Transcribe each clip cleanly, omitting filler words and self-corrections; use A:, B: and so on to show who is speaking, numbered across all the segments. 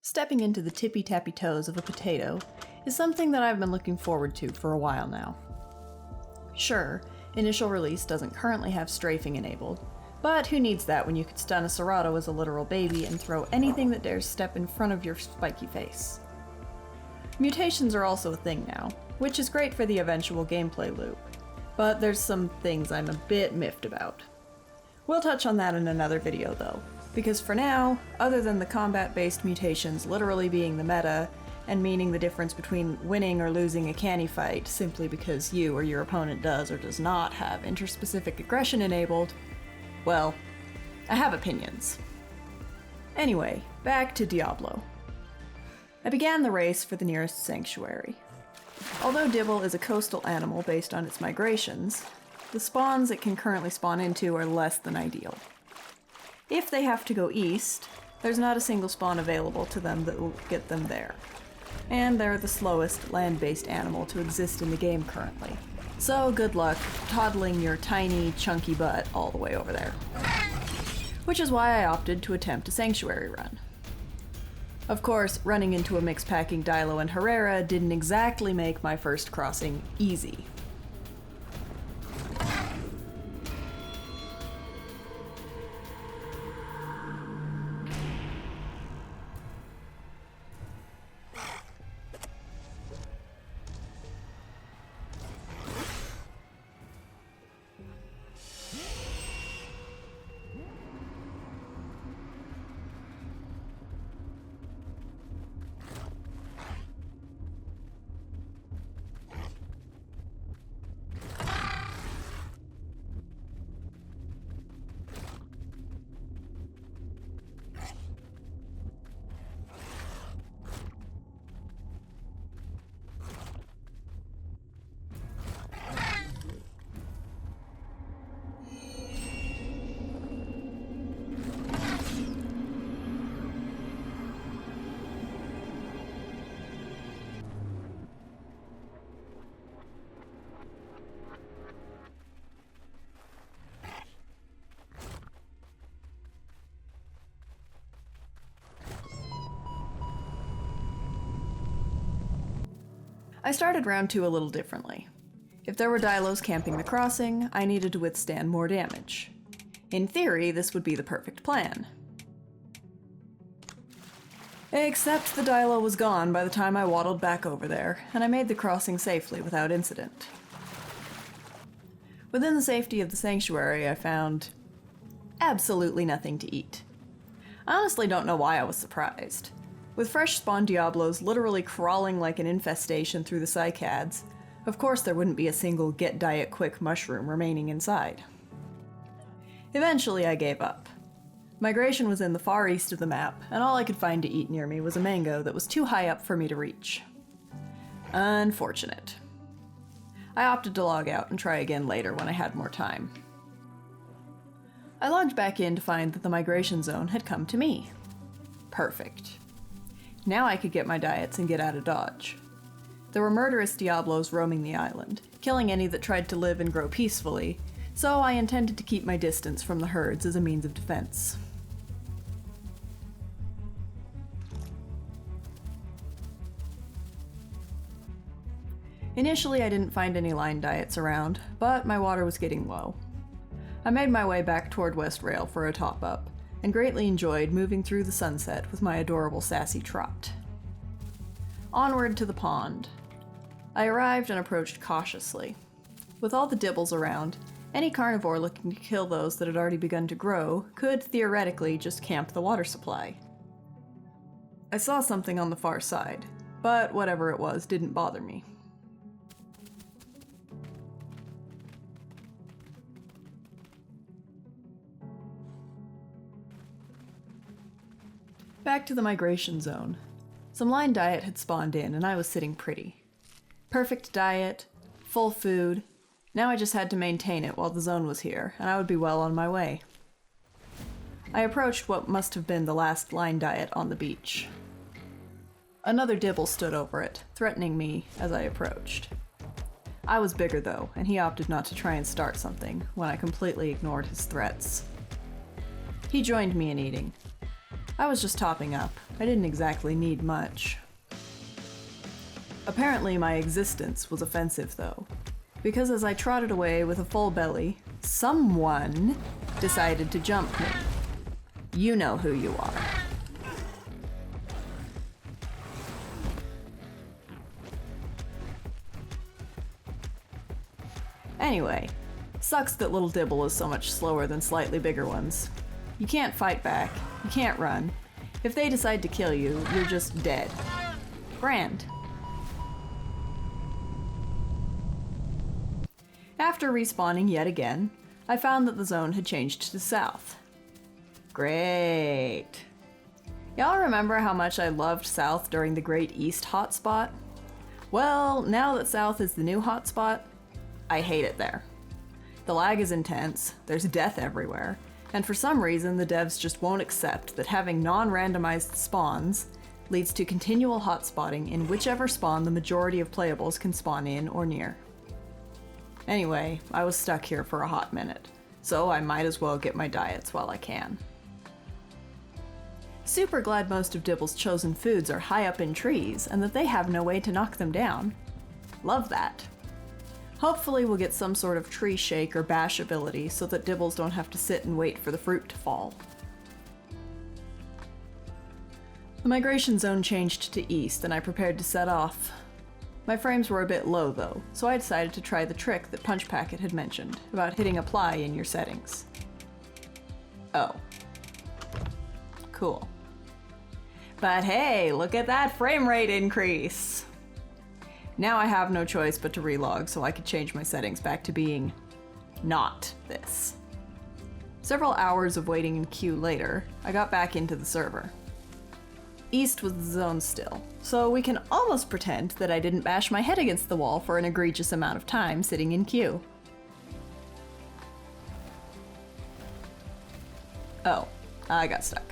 A: Stepping into the tippy-tappy toes of a potato is something that I've been looking forward to for a while now. Sure, initial release doesn't currently have strafing enabled, but who needs that when you could stun a Serato as a literal baby and throw anything that dares step in front of your spiky face. Mutations are also a thing now, which is great for the eventual gameplay loop, but there's some things I'm a bit miffed about. We'll touch on that in another video though, because for now, other than the combat-based mutations literally being the meta, and meaning the difference between winning or losing a canny fight simply because you or your opponent does or does not have interspecific aggression enabled, well, I have opinions. Anyway, back to Diablo. I began the race for the nearest sanctuary. Although dibble is a coastal animal based on its migrations, the spawns it can currently spawn into are less than ideal. If they have to go east, there's not a single spawn available to them that will get them there. And they're the slowest land-based animal to exist in the game currently. So good luck toddling your tiny, chunky butt all the way over there. Which is why I opted to attempt a sanctuary run. Of course, running into a mix-packing Dilo and Herrera didn't exactly make my first crossing easy. I started round 2 a little differently. If there were Dilos camping the crossing, I needed to withstand more damage. In theory, this would be the perfect plan. Except the Dilo was gone by the time I waddled back over there, and I made the crossing safely without incident. Within the safety of the sanctuary, I found absolutely nothing to eat. I honestly don't know why I was surprised. With fresh spawn Diablos literally crawling like an infestation through the cycads, of course there wouldn't be a single get diet quick mushroom remaining inside. Eventually I gave up. Migration was in the far east of the map, and all I could find to eat near me was a mango that was too high up for me to reach. Unfortunate. I opted to log out and try again later when I had more time. I logged back in to find that the migration zone had come to me. Perfect. Now I could get my diets and get out of Dodge. There were murderous Diablos roaming the island, killing any that tried to live and grow peacefully, so I intended to keep my distance from the herds as a means of defense. Initially I didn't find any line diets around, but my water was getting low. I made my way back toward West Rail for a top-up, and greatly enjoyed moving through the sunset with my adorable sassy trot. Onward to the pond. I arrived and approached cautiously. With all the dibbles around, any carnivore looking to kill those that had already begun to grow could theoretically just camp the water supply. I saw something on the far side, but whatever it was didn't bother me. Back to the migration zone. Some line diet had spawned in and I was sitting pretty. Perfect diet, full food. Now I just had to maintain it while the zone was here, and I would be well on my way. I approached what must have been the last line diet on the beach. Another dibble stood over it, threatening me as I approached. I was bigger though, and he opted not to try and start something when I completely ignored his threats. He joined me in eating. I was just topping up, I didn't exactly need much. Apparently my existence was offensive though, because as I trotted away with a full belly, someone decided to jump me. You know who you are. Anyway, sucks that little Dibble is so much slower than slightly bigger ones. You can't fight back, you can't run. If they decide to kill you, you're just dead. Grand. After respawning yet again, I found that the zone had changed to south. Great. Y'all remember how much I loved south during the Great East hotspot? Well, now that south is the new hotspot, I hate it there. The lag is intense, there's death everywhere, and for some reason the devs just won't accept that having non-randomized spawns leads to continual hotspotting in whichever spawn the majority of playables can spawn in or near. Anyway, I was stuck here for a hot minute, so I might as well get my diets while I can. Super glad most of Dibble's chosen foods are high up in trees and that they have no way to knock them down. Love that. Hopefully we'll get some sort of tree shake or bash ability so that Dibbles don't have to sit and wait for the fruit to fall. The migration zone changed to east and I prepared to set off. My frames were a bit low though, so I decided to try the trick that Punch Packet had mentioned about hitting apply in your settings. Oh. Cool. But hey, look at that frame rate increase! Now I have no choice but to relog so I could change my settings back to being not this. Several hours of waiting in queue later, I got back into the server. East was the zone still, so we can almost pretend that I didn't bash my head against the wall for an egregious amount of time sitting in queue. Oh, I got stuck.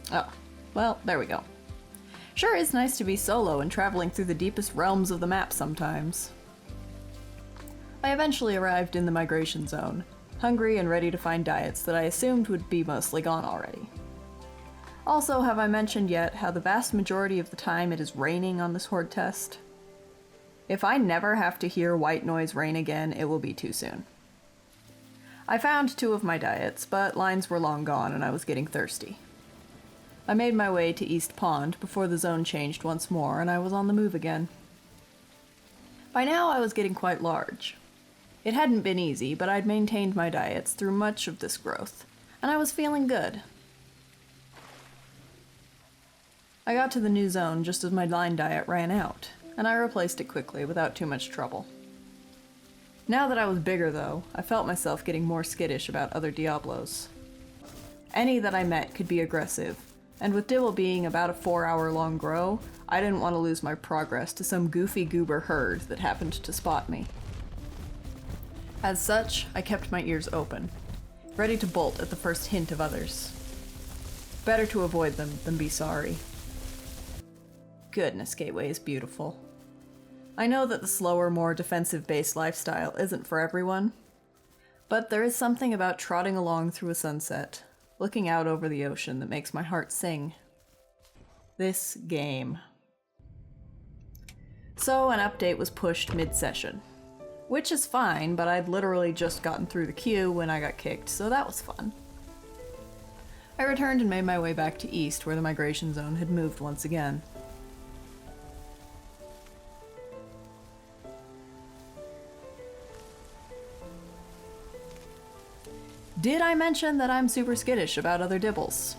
A: Oh, well, there we go. Sure is nice to be solo and traveling through the deepest realms of the map sometimes. I eventually arrived in the migration zone, hungry and ready to find diets that I assumed would be mostly gone already. Also, have I mentioned yet how the vast majority of the time it is raining on this horde test? If I never have to hear white noise rain again, it will be too soon. I found 2 of my diets, but lines were long gone and I was getting thirsty. I made my way to East Pond before the zone changed once more and I was on the move again. By now I was getting quite large. It hadn't been easy, but I'd maintained my diets through much of this growth, and I was feeling good. I got to the new zone just as my line diet ran out, and I replaced it quickly without too much trouble. Now that I was bigger though, I felt myself getting more skittish about other Diablos. Any that I met could be aggressive, and with Dibble being about a 4-hour-long grow, I didn't want to lose my progress to some goofy goober herd that happened to spot me. As such, I kept my ears open, ready to bolt at the first hint of others. Better to avoid them than be sorry. Goodness, Gateway is beautiful. I know that the slower, more defensive-based lifestyle isn't for everyone, but there is something about trotting along through a sunset, looking out over the ocean that makes my heart sing. This game. So an update was pushed mid-session. Which is fine, but I'd literally just gotten through the queue when I got kicked, so that was fun. I returned and made my way back to East, where the migration zone had moved once again. Did I mention that I'm super skittish about other Dibbles?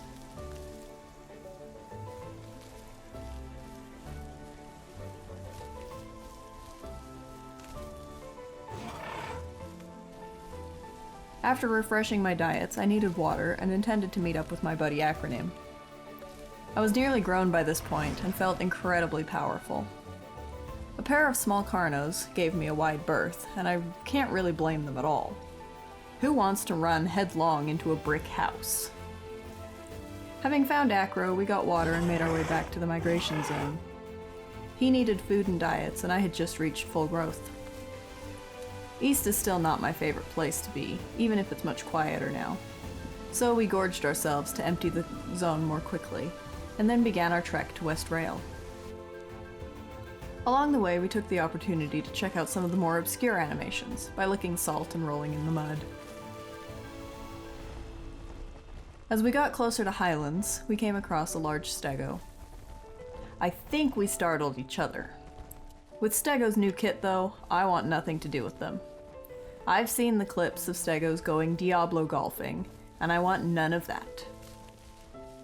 A: After refreshing my diets, I needed water and intended to meet up with my buddy Acronym. I was nearly grown by this point and felt incredibly powerful. A pair of small Carnos gave me a wide berth, and I can't really blame them at all. Who wants to run headlong into a brick house? Having found Acro, we got water and made our way back to the migration zone. He needed food and diets, and I had just reached full growth. East is still not my favorite place to be, even if it's much quieter now. So we gorged ourselves to empty the zone more quickly, and then began our trek to West Rail. Along the way, we took the opportunity to check out some of the more obscure animations by licking salt and rolling in the mud. As we got closer to Highlands, we came across a large stego. I think we startled each other. With Stego's new kit though, I want nothing to do with them. I've seen the clips of Stegos going Diablo golfing, and I want none of that.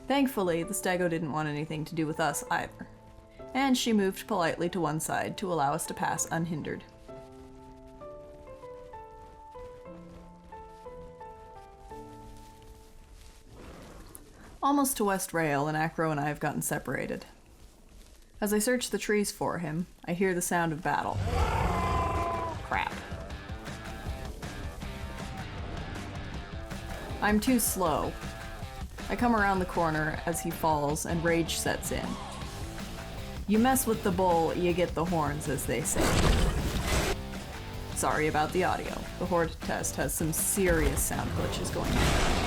A: Thankfully, the Stego didn't want anything to do with us either, and she moved politely to one side to allow us to pass unhindered. Almost to West Rail, and Acro and I have gotten separated. As I search the trees for him, I hear the sound of battle. Crap. I'm too slow. I come around the corner as he falls and rage sets in. You mess with the bull, you get the horns, as they say. Sorry about the audio. The horde test has some serious sound glitches going on.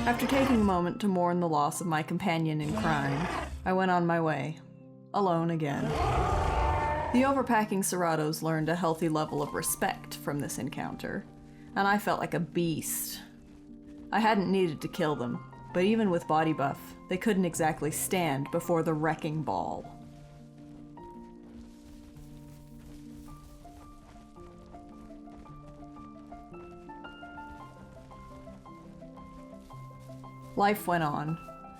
A: After taking a moment to mourn the loss of my companion in crime, I went on my way, alone again. The overpacking Seratos learned a healthy level of respect from this encounter, and I felt like a beast. I hadn't needed to kill them, but even with body buff, they couldn't exactly stand before the wrecking ball. Life went on.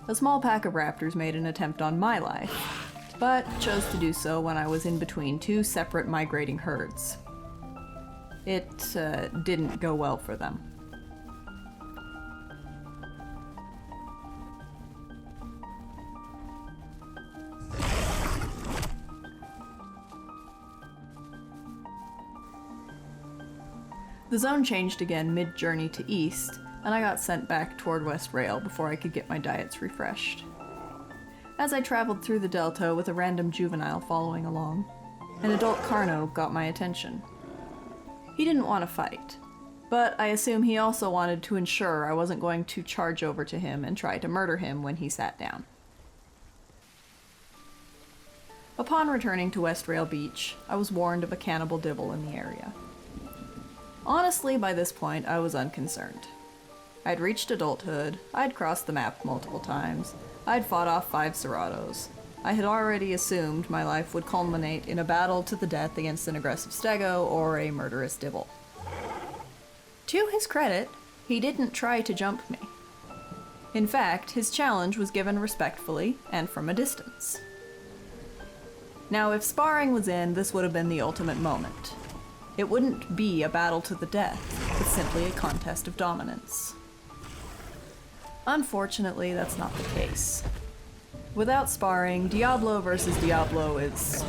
A: A small pack of raptors made an attempt on my life, but chose to do so when I was in between two separate migrating herds. It didn't go well for them. The zone changed again mid-journey to east, and I got sent back toward West Rail before I could get my diets refreshed. As I traveled through the delta with a random juvenile following along, an adult Carno got my attention. He didn't want to fight, but I assume he also wanted to ensure I wasn't going to charge over to him and try to murder him when he sat down. Upon returning to West Rail Beach, I was warned of a cannibal dibble in the area. Honestly, by this point, I was unconcerned. I'd reached adulthood, I'd crossed the map multiple times, I'd fought off 5 Seratos. I had already assumed my life would culminate in a battle to the death against an aggressive stego or a murderous dibble. To his credit, he didn't try to jump me. In fact, his challenge was given respectfully and from a distance. Now, if sparring was in, this would have been the ultimate moment. It wouldn't be a battle to the death, but simply a contest of dominance. Unfortunately, that's not the case. Without sparring, Diablo versus Diablo is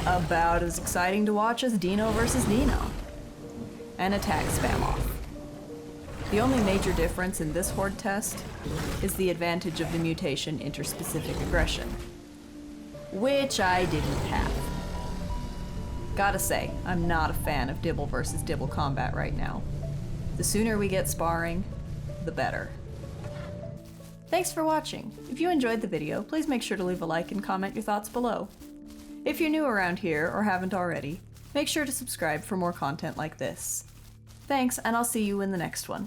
A: about as exciting to watch as Dino versus Dino. And attack spam off. The only major difference in this horde test is the advantage of the mutation interspecific aggression, which I didn't have. Gotta say, I'm not a fan of dibble versus dibble combat right now. The sooner we get sparring, the better. Thanks for watching. If you enjoyed the video, please make sure to leave a like and comment your thoughts below. If you're new around here or haven't already, make sure to subscribe for more content like this. Thanks, and I'll see you in the next one.